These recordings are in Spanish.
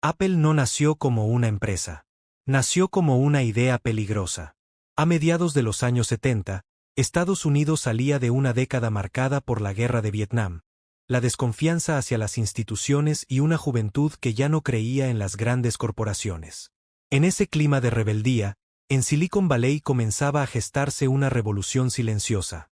Apple no nació como una empresa. Nació como una idea peligrosa. A mediados de los años 70, Estados Unidos salía de una década marcada por la guerra de Vietnam, la desconfianza hacia las instituciones y una juventud que ya no creía en las grandes corporaciones. En ese clima de rebeldía, en Silicon Valley comenzaba a gestarse una revolución silenciosa.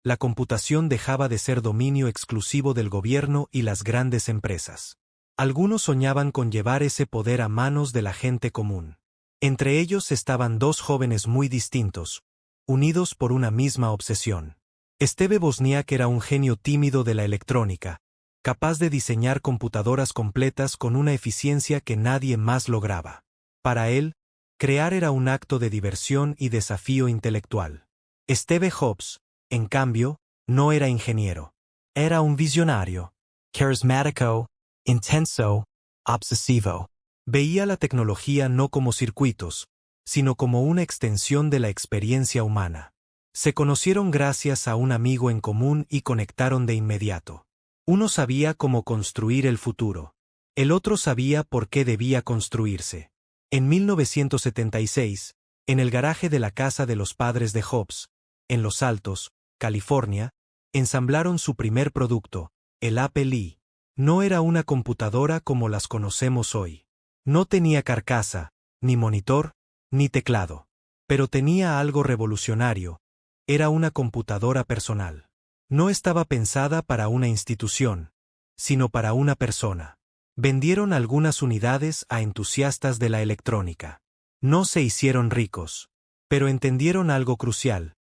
La computación dejaba de ser dominio exclusivo del gobierno y las grandes empresas. Algunos soñaban con llevar ese poder a manos de la gente común. Entre ellos estaban dos jóvenes muy distintos, unidos por una misma obsesión. Steve Wozniak era un genio tímido de la electrónica, capaz de diseñar computadoras completas con una eficiencia que nadie más lograba. Para él, crear era un acto de diversión y desafío intelectual. Steve Jobs, en cambio, no era ingeniero. Era un visionario. Carismático, intenso, obsesivo. Veía la tecnología no como circuitos, sino como una extensión de la experiencia humana. Se conocieron gracias a un amigo en común y conectaron de inmediato. Uno sabía cómo construir el futuro. El otro sabía por qué debía construirse. En 1976, en el garaje de la casa de los padres de Jobs, en Los Altos, California, ensamblaron su primer producto, el Apple I. No era una computadora como las conocemos hoy. No tenía carcasa, ni monitor, ni teclado. Pero tenía algo revolucionario. Era una computadora personal. No estaba pensada para una institución, sino para una persona. Vendieron algunas unidades a entusiastas de la electrónica. No se hicieron ricos, pero entendieron algo crucial.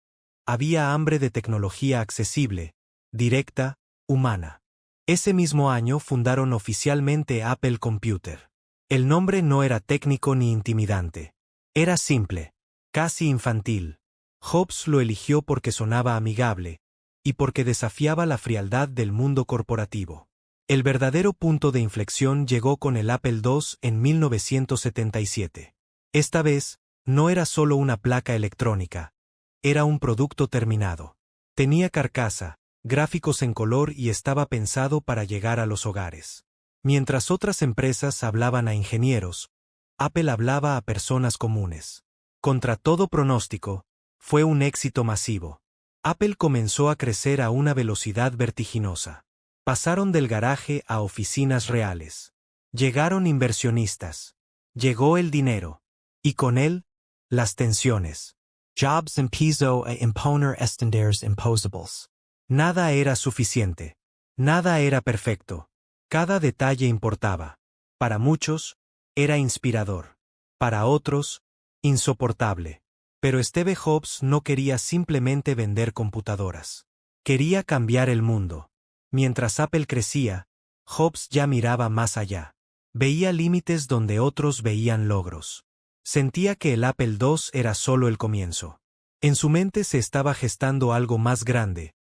Había hambre de tecnología accesible, directa, humana. Ese mismo año fundaron oficialmente Apple Computer. El nombre no era técnico ni intimidante. Era simple, casi infantil. Jobs lo eligió porque sonaba amigable, y porque desafiaba la frialdad del mundo corporativo. El verdadero punto de inflexión llegó con el Apple II en 1977. Esta vez, no era solo una placa electrónica. Era un producto terminado. Tenía carcasa, gráficos en color y estaba pensado para llegar a los hogares. Mientras otras empresas hablaban a ingenieros, Apple hablaba a personas comunes. Contra todo pronóstico, fue un éxito masivo. Apple comenzó a crecer a una velocidad vertiginosa. Pasaron del garaje a oficinas reales. Llegaron inversionistas. Llegó el dinero. Y con él, las tensiones. Jobs empezó a imponer estándares imposibles. Nada era suficiente. Nada era perfecto. Cada detalle importaba. Para muchos, era inspirador. Para otros, insoportable. Pero Steve Jobs no quería simplemente vender computadoras. Quería cambiar el mundo. Mientras Apple crecía, Jobs ya miraba más allá. Veía límites donde otros veían logros. Sentía que el Apple II era solo el comienzo. En su mente se estaba gestando algo más grande,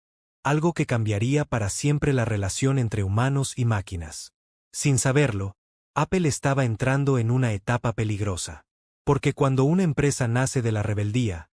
algo que cambiaría para siempre la relación entre humanos y máquinas. Sin saberlo, Apple estaba entrando en una etapa peligrosa. Porque cuando una empresa nace de la rebeldía,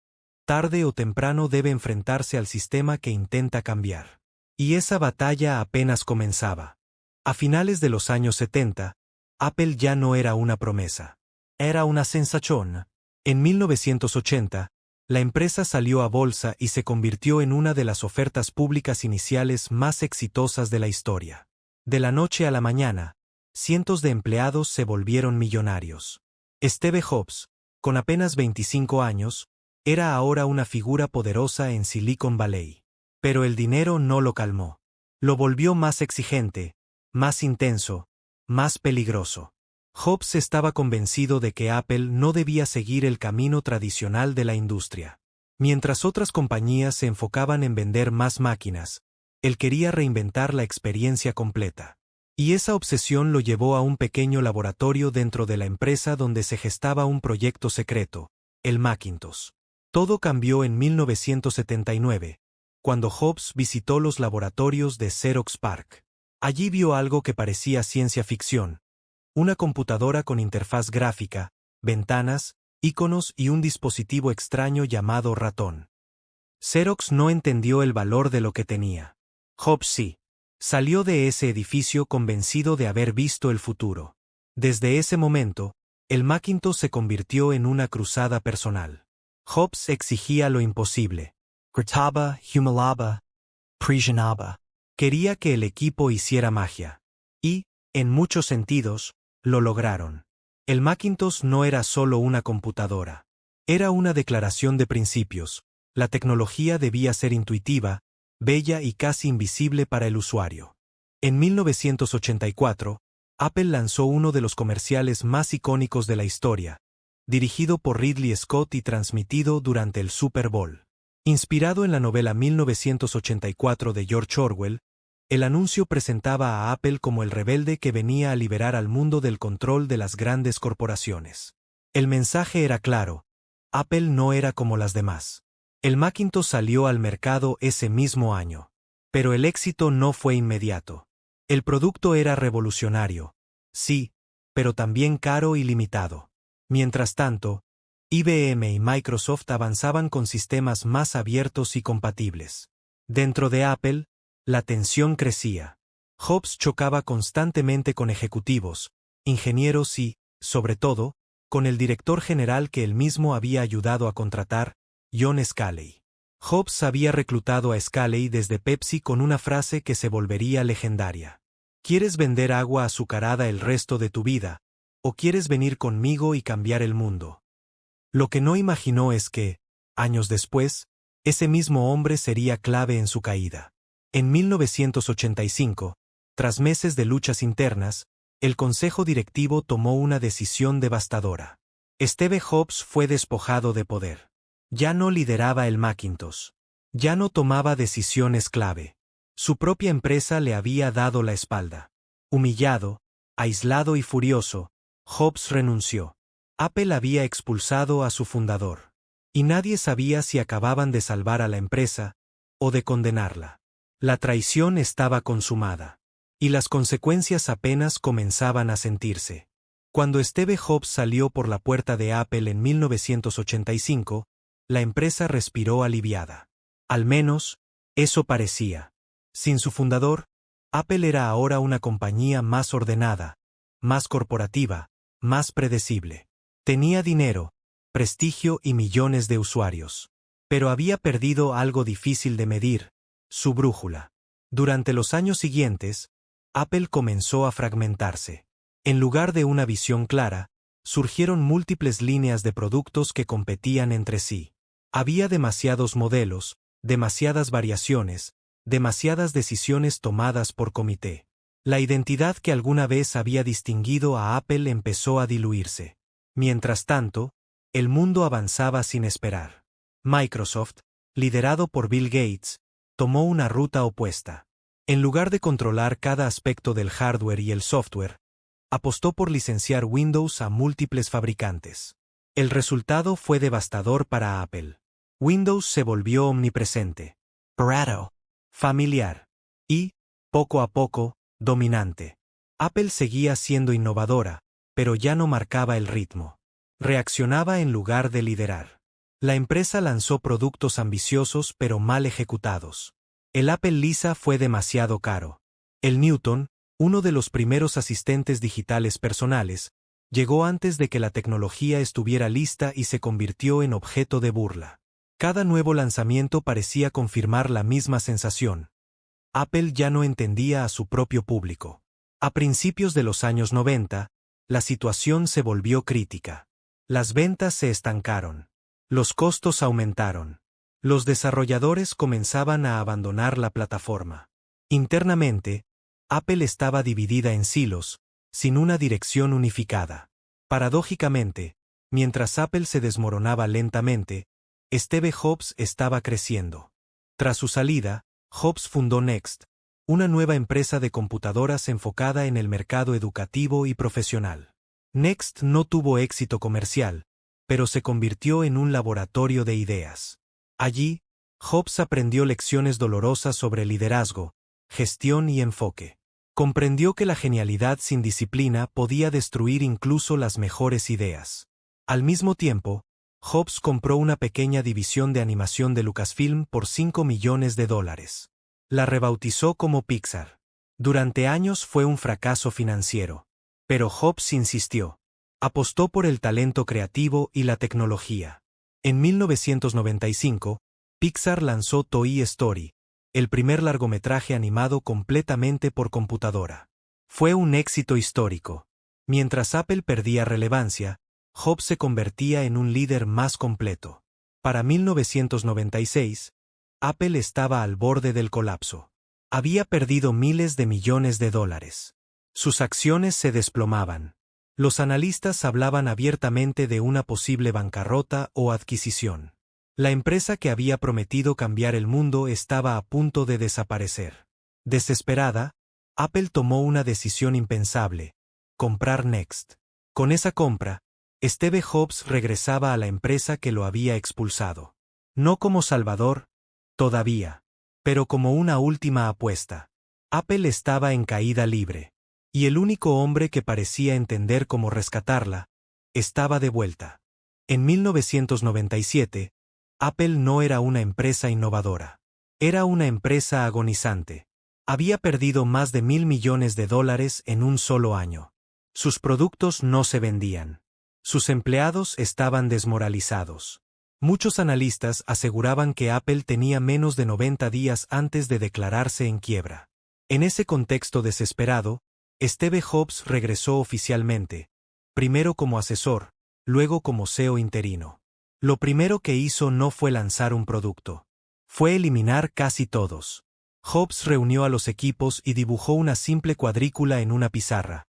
tarde o temprano debe enfrentarse al sistema que intenta cambiar. Y esa batalla apenas comenzaba. A finales de los años 70, Apple ya no era una promesa. Era una sensación. En 1980, la empresa salió a bolsa y se convirtió en una de las ofertas públicas iniciales más exitosas de la historia. De la noche a la mañana, cientos de empleados se volvieron millonarios. Steve Jobs, con apenas 25 años, era ahora una figura poderosa en Silicon Valley. Pero el dinero no lo calmó. Lo volvió más exigente, más intenso, más peligroso. Jobs estaba convencido de que Apple no debía seguir el camino tradicional de la industria. Mientras otras compañías se enfocaban en vender más máquinas, él quería reinventar la experiencia completa. Y esa obsesión lo llevó a un pequeño laboratorio dentro de la empresa donde se gestaba un proyecto secreto, el Macintosh. Todo cambió en 1979, cuando Jobs visitó los laboratorios de Xerox PARC. Allí vio algo que parecía ciencia ficción. Una computadora con interfaz gráfica, ventanas, iconos y un dispositivo extraño llamado ratón. Xerox no entendió el valor de lo que tenía. Jobs sí. Salió de ese edificio convencido de haber visto el futuro. Desde ese momento, el Macintosh se convirtió en una cruzada personal. Jobs exigía lo imposible. Gritaba, humilaba, presionaba. Quería que el equipo hiciera magia. Y, en muchos sentidos, lo lograron. El Macintosh no era solo una computadora. Era una declaración de principios. La tecnología debía ser intuitiva, bella y casi invisible para el usuario. En 1984, Apple lanzó uno de los comerciales más icónicos de la historia, dirigido por Ridley Scott y transmitido durante el Super Bowl. Inspirado en la novela 1984 de George Orwell, el anuncio presentaba a Apple como el rebelde que venía a liberar al mundo del control de las grandes corporaciones. El mensaje era claro: Apple no era como las demás. El Macintosh salió al mercado ese mismo año. Pero el éxito no fue inmediato. El producto era revolucionario, sí, pero también caro y limitado. Mientras tanto, IBM y Microsoft avanzaban con sistemas más abiertos y compatibles. Dentro de Apple, la tensión crecía. Jobs chocaba constantemente con ejecutivos, ingenieros y, sobre todo, con el director general que él mismo había ayudado a contratar, John Sculley. Jobs había reclutado a Sculley desde Pepsi con una frase que se volvería legendaria. ¿Quieres vender agua azucarada el resto de tu vida? ¿O quieres venir conmigo y cambiar el mundo? Lo que no imaginó es que, años después, ese mismo hombre sería clave en su caída. En 1985, tras meses de luchas internas, el consejo directivo tomó una decisión devastadora. Steve Jobs fue despojado de poder. Ya no lideraba el Macintosh. Ya no tomaba decisiones clave. Su propia empresa le había dado la espalda. Humillado, aislado y furioso, Jobs renunció. Apple había expulsado a su fundador. Y nadie sabía si acababan de salvar a la empresa o de condenarla. La traición estaba consumada. Y las consecuencias apenas comenzaban a sentirse. Cuando Steve Jobs salió por la puerta de Apple en 1985, la empresa respiró aliviada. Al menos, eso parecía. Sin su fundador, Apple era ahora una compañía más ordenada, más corporativa, más predecible. Tenía dinero, prestigio y millones de usuarios. Pero había perdido algo difícil de medir: su brújula. Durante los años siguientes, Apple comenzó a fragmentarse. En lugar de una visión clara, surgieron múltiples líneas de productos que competían entre sí. Había demasiados modelos, demasiadas variaciones, demasiadas decisiones tomadas por comité. La identidad que alguna vez había distinguido a Apple empezó a diluirse. Mientras tanto, el mundo avanzaba sin esperar. Microsoft, liderado por Bill Gates, tomó una ruta opuesta. En lugar de controlar cada aspecto del hardware y el software, apostó por licenciar Windows a múltiples fabricantes. El resultado fue devastador para Apple. Windows se volvió omnipresente, barato, familiar y, poco a poco, dominante. Apple seguía siendo innovadora, pero ya no marcaba el ritmo. Reaccionaba en lugar de liderar. La empresa lanzó productos ambiciosos pero mal ejecutados. El Apple Lisa fue demasiado caro. El Newton, uno de los primeros asistentes digitales personales, llegó antes de que la tecnología estuviera lista y se convirtió en objeto de burla. Cada nuevo lanzamiento parecía confirmar la misma sensación. Apple ya no entendía a su propio público. A principios de los años 90, la situación se volvió crítica. Las ventas se estancaron. Los costos aumentaron. Los desarrolladores comenzaban a abandonar la plataforma. Internamente, Apple estaba dividida en silos, sin una dirección unificada. Paradójicamente, mientras Apple se desmoronaba lentamente, Steve Jobs estaba creciendo. Tras su salida, Jobs fundó Next, una nueva empresa de computadoras enfocada en el mercado educativo y profesional. Next no tuvo éxito comercial, pero se convirtió en un laboratorio de ideas. Allí, Jobs aprendió lecciones dolorosas sobre liderazgo, gestión y enfoque. Comprendió que la genialidad sin disciplina podía destruir incluso las mejores ideas. Al mismo tiempo, Jobs compró una pequeña división de animación de Lucasfilm por $5 millones. La rebautizó como Pixar. Durante años fue un fracaso financiero. Pero Jobs insistió. Apostó por el talento creativo y la tecnología. En 1995, Pixar lanzó Toy Story, el primer largometraje animado completamente por computadora. Fue un éxito histórico. Mientras Apple perdía relevancia, Jobs se convertía en un líder más completo. Para 1996, Apple estaba al borde del colapso. Había perdido miles de millones de dólares. Sus acciones se desplomaban. Los analistas hablaban abiertamente de una posible bancarrota o adquisición. La empresa que había prometido cambiar el mundo estaba a punto de desaparecer. Desesperada, Apple tomó una decisión impensable: comprar Next. Con esa compra, Steve Jobs regresaba a la empresa que lo había expulsado. No como salvador, todavía, pero como una última apuesta. Apple estaba en caída libre. Y el único hombre que parecía entender cómo rescatarla, estaba de vuelta. En 1997, Apple no era una empresa innovadora. Era una empresa agonizante. Había perdido más de $1.000 millones en un solo año. Sus productos no se vendían. Sus empleados estaban desmoralizados. Muchos analistas aseguraban que Apple tenía menos de 90 días antes de declararse en quiebra. En ese contexto desesperado, Steve Jobs regresó oficialmente, primero como asesor, luego como CEO interino. Lo primero que hizo no fue lanzar un producto. Fue eliminar casi todos. Jobs reunió a los equipos y dibujó una simple cuadrícula en una pizarra: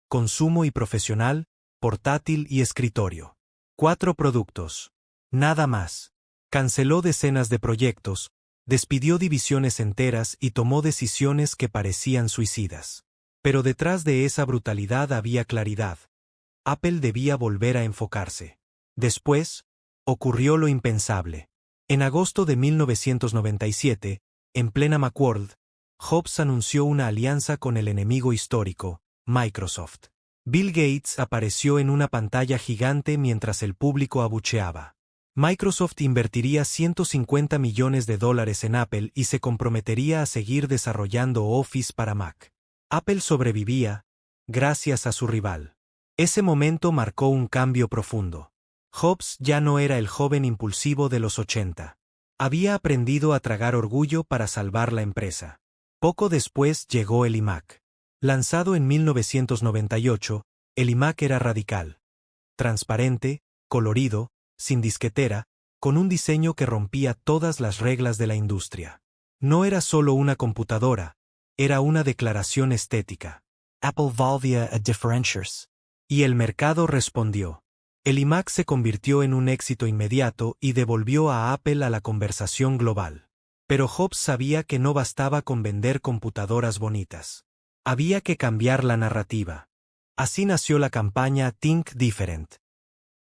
consumo y profesional, portátil y escritorio. 4 productos. Nada más. Canceló decenas de proyectos, despidió divisiones enteras y tomó decisiones que parecían suicidas. Pero detrás de esa brutalidad había claridad. Apple debía volver a enfocarse. Después, ocurrió lo impensable. En agosto de 1997, en plena Macworld, Jobs anunció una alianza con el enemigo histórico, Microsoft. Bill Gates apareció en una pantalla gigante mientras el público abucheaba. Microsoft invertiría $150 millones en Apple y se comprometería a seguir desarrollando Office para Mac. Apple sobrevivía, gracias a su rival. Ese momento marcó un cambio profundo. Jobs ya no era el joven impulsivo de los 80. Había aprendido a tragar orgullo para salvar la empresa. Poco después llegó el iMac. Lanzado en 1998, el iMac era radical. Transparente, colorido, sin disquetera, con un diseño que rompía todas las reglas de la industria. No era solo una computadora, era una declaración estética. Apple volvía a differentiarse. Y el mercado respondió. El iMac se convirtió en un éxito inmediato y devolvió a Apple a la conversación global. Pero Jobs sabía que no bastaba con vender computadoras bonitas. Había que cambiar la narrativa. Así nació la campaña Think Different.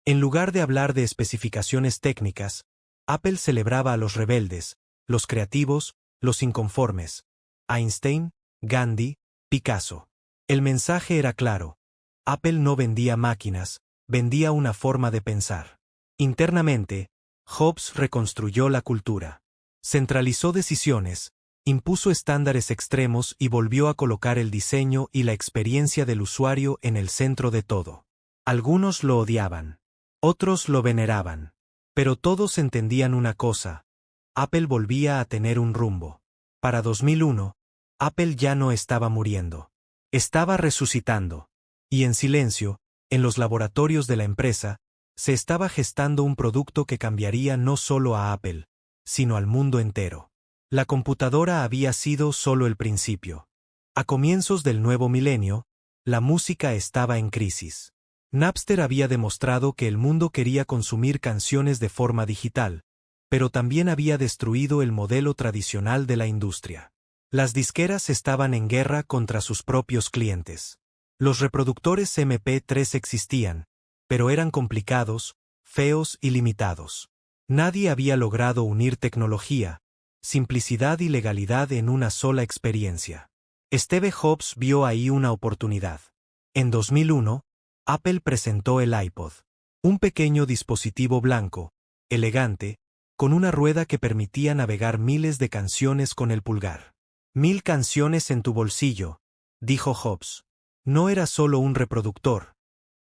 En lugar de hablar de especificaciones técnicas, Apple celebraba a los rebeldes, los creativos, los inconformes. Einstein, Gandhi, Picasso. El mensaje era claro. Apple no vendía máquinas, vendía una forma de pensar. Internamente, Jobs reconstruyó la cultura. Centralizó decisiones, impuso estándares extremos y volvió a colocar el diseño y la experiencia del usuario en el centro de todo. Algunos lo odiaban. Otros lo veneraban. Pero todos entendían una cosa: Apple volvía a tener un rumbo. Para 2001, Apple ya no estaba muriendo. Estaba resucitando. Y en silencio, en los laboratorios de la empresa, se estaba gestando un producto que cambiaría no solo a Apple, sino al mundo entero. La computadora había sido solo el principio. A comienzos del nuevo milenio, la música estaba en crisis. Napster había demostrado que el mundo quería consumir canciones de forma digital, pero también había destruido el modelo tradicional de la industria. Las disqueras estaban en guerra contra sus propios clientes. Los reproductores MP3 existían, pero eran complicados, feos y limitados. Nadie había logrado unir tecnología, simplicidad y legalidad en una sola experiencia. Steve Jobs vio ahí una oportunidad. En 2001, Apple presentó el iPod, un pequeño dispositivo blanco, elegante, con una rueda que permitía navegar miles de canciones con el pulgar. 1000 canciones en tu bolsillo, dijo Jobs. No era solo un reproductor,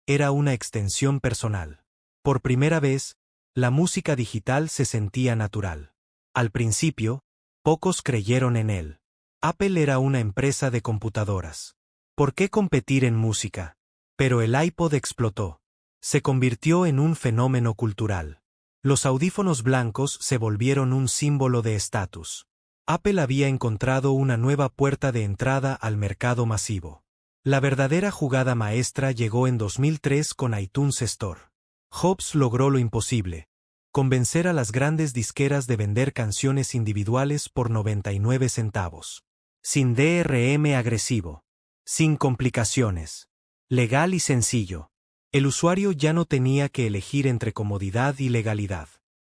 era una extensión personal. Por primera vez, la música digital se sentía natural. Al principio, pocos creyeron en él. Apple era una empresa de computadoras. ¿Por qué competir en música? Pero el iPod explotó. Se convirtió en un fenómeno cultural. Los audífonos blancos se volvieron un símbolo de estatus. Apple había encontrado una nueva puerta de entrada al mercado masivo. La verdadera jugada maestra llegó en 2003 con iTunes Store. Jobs logró lo imposible: convencer a las grandes disqueras de vender canciones individuales por 99 centavos. Sin DRM agresivo. Sin complicaciones. Legal y sencillo. El usuario ya no tenía que elegir entre comodidad y legalidad.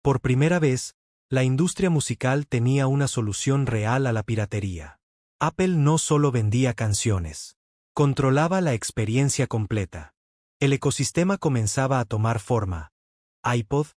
Por primera vez, la industria musical tenía una solución real a la piratería. Apple no solo vendía canciones. Controlaba la experiencia completa. El ecosistema comenzaba a tomar forma. iPod,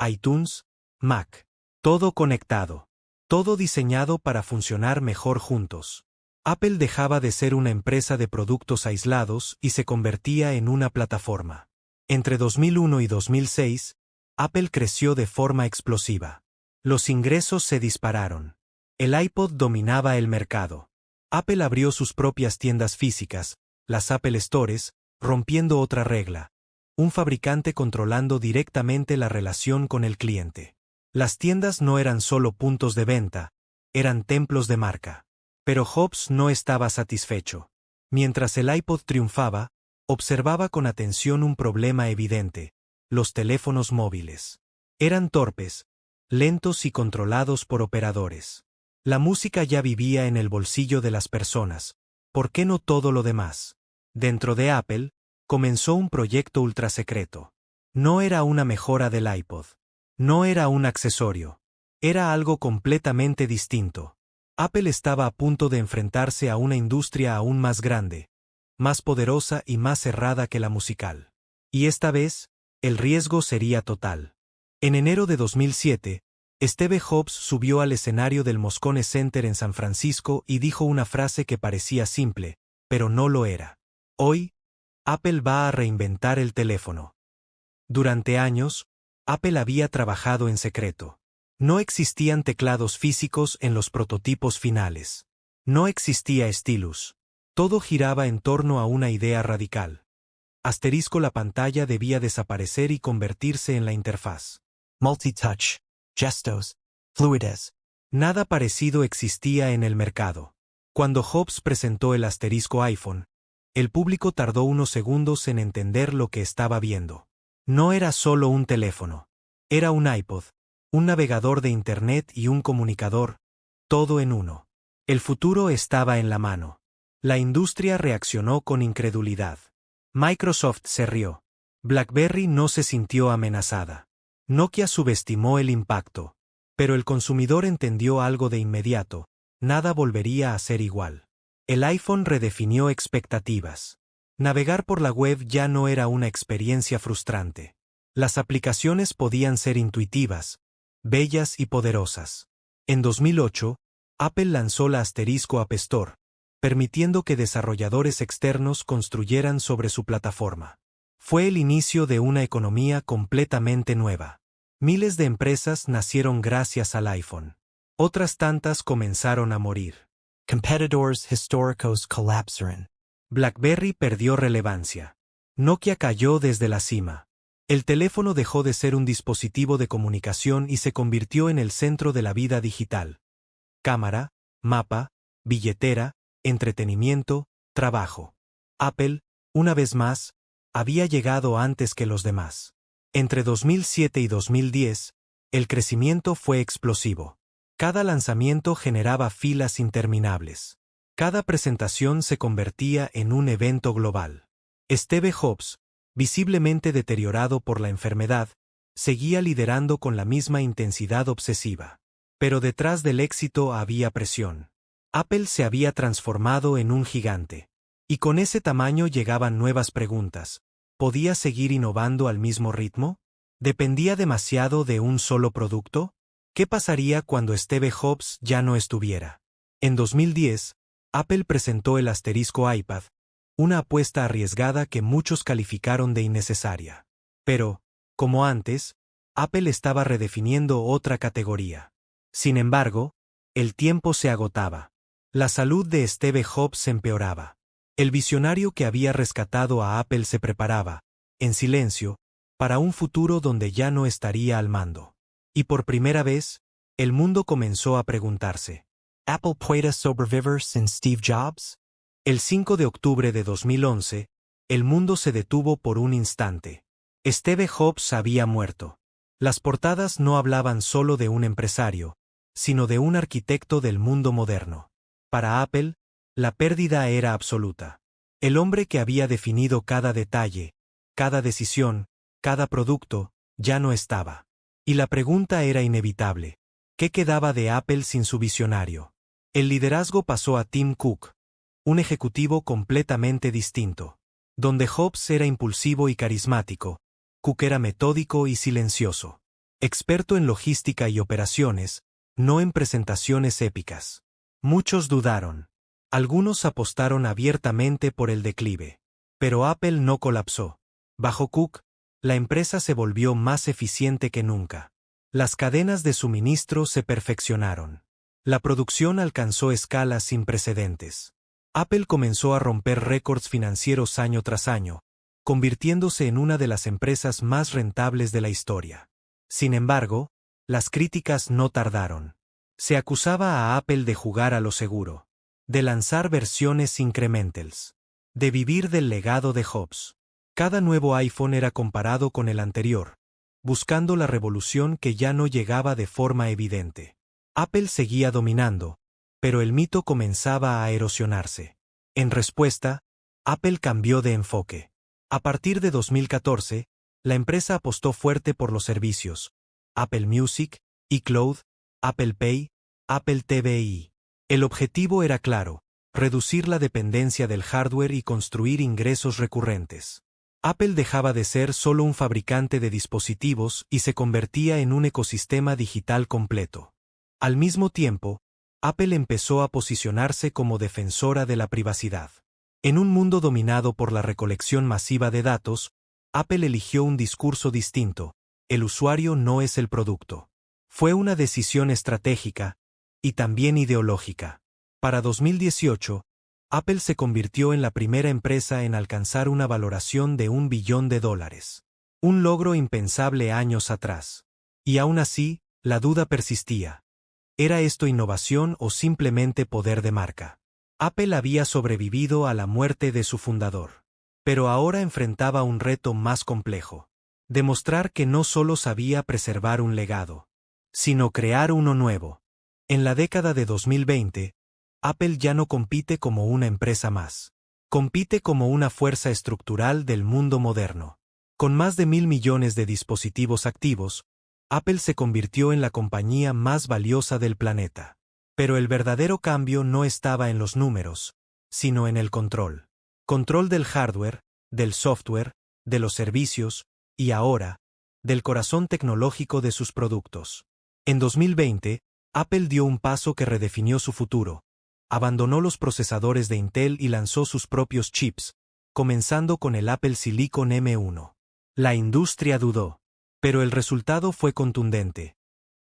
iTunes, Mac. Todo conectado. Todo diseñado para funcionar mejor juntos. Apple dejaba de ser una empresa de productos aislados y se convertía en una plataforma. Entre 2001 y 2006, Apple creció de forma explosiva. Los ingresos se dispararon. El iPod dominaba el mercado. Apple abrió sus propias tiendas físicas, las Apple Stores, rompiendo otra regla: un fabricante controlando directamente la relación con el cliente. Las tiendas no eran solo puntos de venta, eran templos de marca. Pero Jobs no estaba satisfecho. Mientras el iPod triunfaba, observaba con atención un problema evidente: los teléfonos móviles. Eran torpes, lentos y controlados por operadores. La música ya vivía en el bolsillo de las personas. ¿Por qué no todo lo demás? Dentro de Apple, comenzó un proyecto ultrasecreto. No era una mejora del iPod. No era un accesorio. Era algo completamente distinto. Apple estaba a punto de enfrentarse a una industria aún más grande, más poderosa y más cerrada que la musical. Y esta vez, el riesgo sería total. En enero de 2007, Steve Jobs subió al escenario del Moscone Center en San Francisco y dijo una frase que parecía simple, pero no lo era. Hoy, Apple va a reinventar el teléfono. Durante años, Apple había trabajado en secreto. No existían teclados físicos en los prototipos finales. No existía stylus. Todo giraba en torno a una idea radical. La pantalla debía desaparecer y convertirse en la interfaz. Multitouch, gestos, fluidez. Nada parecido existía en el mercado. Cuando Jobs presentó el iPhone, el público tardó unos segundos en entender lo que estaba viendo. No era solo un teléfono. Era un iPod, un navegador de Internet y un comunicador, todo en uno. El futuro estaba en la mano. La industria reaccionó con incredulidad. Microsoft se rió. BlackBerry no se sintió amenazada. Nokia subestimó el impacto. Pero el consumidor entendió algo de inmediato: nada volvería a ser igual. El iPhone redefinió expectativas. Navegar por la web ya no era una experiencia frustrante. Las aplicaciones podían ser intuitivas, bellas y poderosas. En 2008, Apple lanzó la App Store, permitiendo que desarrolladores externos construyeran sobre su plataforma. Fue el inicio de una economía completamente nueva. Miles de empresas nacieron gracias al iPhone. Otras tantas comenzaron a morir. Competitors históricos colapsaron. BlackBerry perdió relevancia. Nokia cayó desde la cima. El teléfono dejó de ser un dispositivo de comunicación y se convirtió en el centro de la vida digital. Cámara, mapa, billetera, entretenimiento, trabajo. Apple, una vez más, había llegado antes que los demás. Entre 2007 y 2010, el crecimiento fue explosivo. Cada lanzamiento generaba filas interminables. Cada presentación se convertía en un evento global. Steve Jobs, visiblemente deteriorado por la enfermedad, seguía liderando con la misma intensidad obsesiva. Pero detrás del éxito había presión. Apple se había transformado en un gigante. Y con ese tamaño llegaban nuevas preguntas. ¿Podía seguir innovando al mismo ritmo? ¿Dependía demasiado de un solo producto? ¿Qué pasaría cuando Steve Jobs ya no estuviera? En 2010, Apple presentó el iPad, una apuesta arriesgada que muchos calificaron de innecesaria. Pero, como antes, Apple estaba redefiniendo otra categoría. Sin embargo, el tiempo se agotaba. La salud de Steve Jobs empeoraba. El visionario que había rescatado a Apple se preparaba, en silencio, para un futuro donde ya no estaría al mando. Y por primera vez, el mundo comenzó a preguntarse: Apple puede sobrevivir sin Steve Jobs? El 5 de octubre de 2011, el mundo se detuvo por un instante. Steve Jobs había muerto. Las portadas no hablaban solo de un empresario, sino de un arquitecto del mundo moderno. Para Apple, la pérdida era absoluta. El hombre que había definido cada detalle, cada decisión, cada producto, ya no estaba. Y la pregunta era inevitable: ¿qué quedaba de Apple sin su visionario? El liderazgo pasó a Tim Cook, un ejecutivo completamente distinto. Donde Jobs era impulsivo y carismático, Cook era metódico y silencioso. Experto en logística y operaciones, no en presentaciones épicas. Muchos dudaron. Algunos apostaron abiertamente por el declive. Pero Apple no colapsó. Bajo Cook, la empresa se volvió más eficiente que nunca. Las cadenas de suministro se perfeccionaron. La producción alcanzó escalas sin precedentes. Apple comenzó a romper récords financieros año tras año, convirtiéndose en una de las empresas más rentables de la historia. Sin embargo, las críticas no tardaron. Se acusaba a Apple de jugar a lo seguro, de lanzar versiones incrementals, de vivir del legado de Jobs. Cada nuevo iPhone era comparado con el anterior, buscando la revolución que ya no llegaba de forma evidente. Apple seguía dominando, pero el mito comenzaba a erosionarse. En respuesta, Apple cambió de enfoque. A partir de 2014, la empresa apostó fuerte por los servicios: Apple Music, iCloud, Apple Pay, Apple TV. El objetivo era claro: reducir la dependencia del hardware y construir ingresos recurrentes. Apple dejaba de ser solo un fabricante de dispositivos y se convertía en un ecosistema digital completo. Al mismo tiempo, Apple empezó a posicionarse como defensora de la privacidad. En un mundo dominado por la recolección masiva de datos, Apple eligió un discurso distinto: el usuario no es el producto. Fue una decisión estratégica y también ideológica. Para 2018, Apple se convirtió en la primera empresa en alcanzar una valoración de $1 billón. Un logro impensable años atrás. Y aún así, la duda persistía. ¿Era esto innovación o simplemente poder de marca? Apple había sobrevivido a la muerte de su fundador. Pero ahora enfrentaba un reto más complejo: demostrar que no solo sabía preservar un legado, sino crear uno nuevo. En la década de 2020, Apple ya no compite como una empresa más. Compite como una fuerza estructural del mundo moderno. Con más de 1.000 millones de dispositivos activos, Apple se convirtió en la compañía más valiosa del planeta. Pero el verdadero cambio no estaba en los números, sino en el control. Control del hardware, del software, de los servicios, y ahora, del corazón tecnológico de sus productos. En 2020, Apple dio un paso que redefinió su futuro. Abandonó los procesadores de Intel y lanzó sus propios chips, comenzando con el Apple Silicon M1. La industria dudó, pero el resultado fue contundente: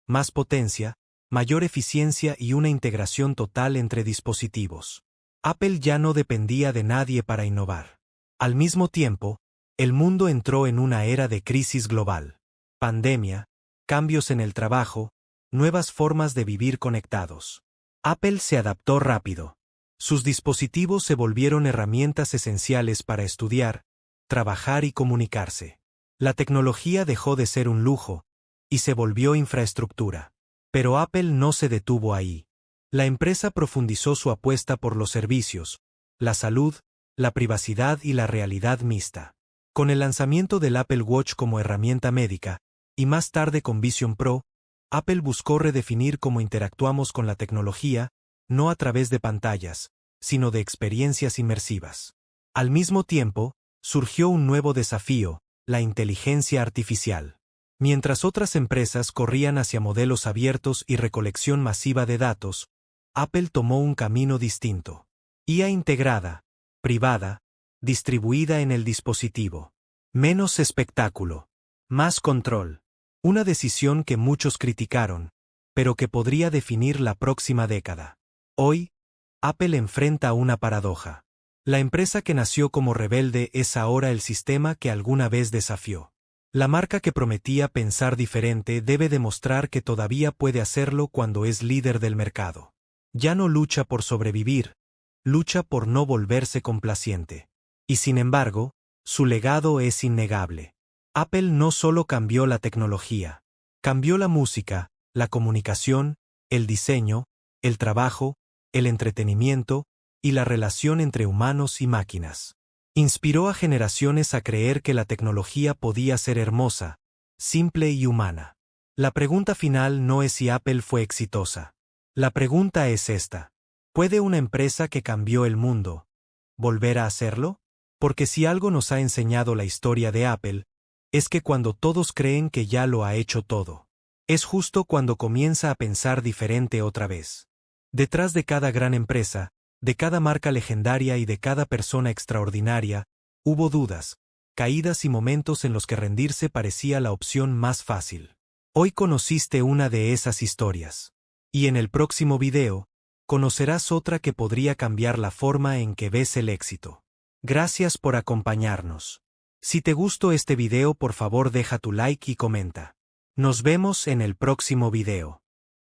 más potencia, mayor eficiencia y una integración total entre dispositivos. Apple ya no dependía de nadie para innovar. Al mismo tiempo, el mundo entró en una era de crisis global. Pandemia, cambios en el trabajo, nuevas formas de vivir conectados. Apple se adaptó rápido. Sus dispositivos se volvieron herramientas esenciales para estudiar, trabajar y comunicarse. La tecnología dejó de ser un lujo y se volvió infraestructura. Pero Apple no se detuvo ahí. La empresa profundizó su apuesta por los servicios, la salud, la privacidad y la realidad mixta. Con el lanzamiento del Apple Watch como herramienta médica, y más tarde con Vision Pro, Apple buscó redefinir cómo interactuamos con la tecnología, no a través de pantallas, sino de experiencias inmersivas. Al mismo tiempo, surgió un nuevo desafío: la inteligencia artificial. Mientras otras empresas corrían hacia modelos abiertos y recolección masiva de datos, Apple tomó un camino distinto. IA integrada, privada, distribuida en el dispositivo. Menos espectáculo. Más control. Una decisión que muchos criticaron, pero que podría definir la próxima década. Hoy, Apple enfrenta una paradoja. La empresa que nació como rebelde es ahora el sistema que alguna vez desafió. La marca que prometía pensar diferente debe demostrar que todavía puede hacerlo cuando es líder del mercado. Ya no lucha por sobrevivir, lucha por no volverse complaciente. Y sin embargo, su legado es innegable. Apple no solo cambió la tecnología, cambió la música, la comunicación, el diseño, el trabajo, el entretenimiento y la relación entre humanos y máquinas. Inspiró a generaciones a creer que la tecnología podía ser hermosa, simple y humana. La pregunta final no es si Apple fue exitosa. La pregunta es esta: ¿puede una empresa que cambió el mundo volver a hacerlo? Porque si algo nos ha enseñado la historia de Apple, es que cuando todos creen que ya lo ha hecho todo, es justo cuando comienza a pensar diferente otra vez. Detrás de cada gran empresa, de cada marca legendaria y de cada persona extraordinaria, hubo dudas, caídas y momentos en los que rendirse parecía la opción más fácil. Hoy conociste una de esas historias. Y en el próximo video, conocerás otra que podría cambiar la forma en que ves el éxito. Gracias por acompañarnos. Si te gustó este video, por favor deja tu like y comenta. Nos vemos en el próximo video.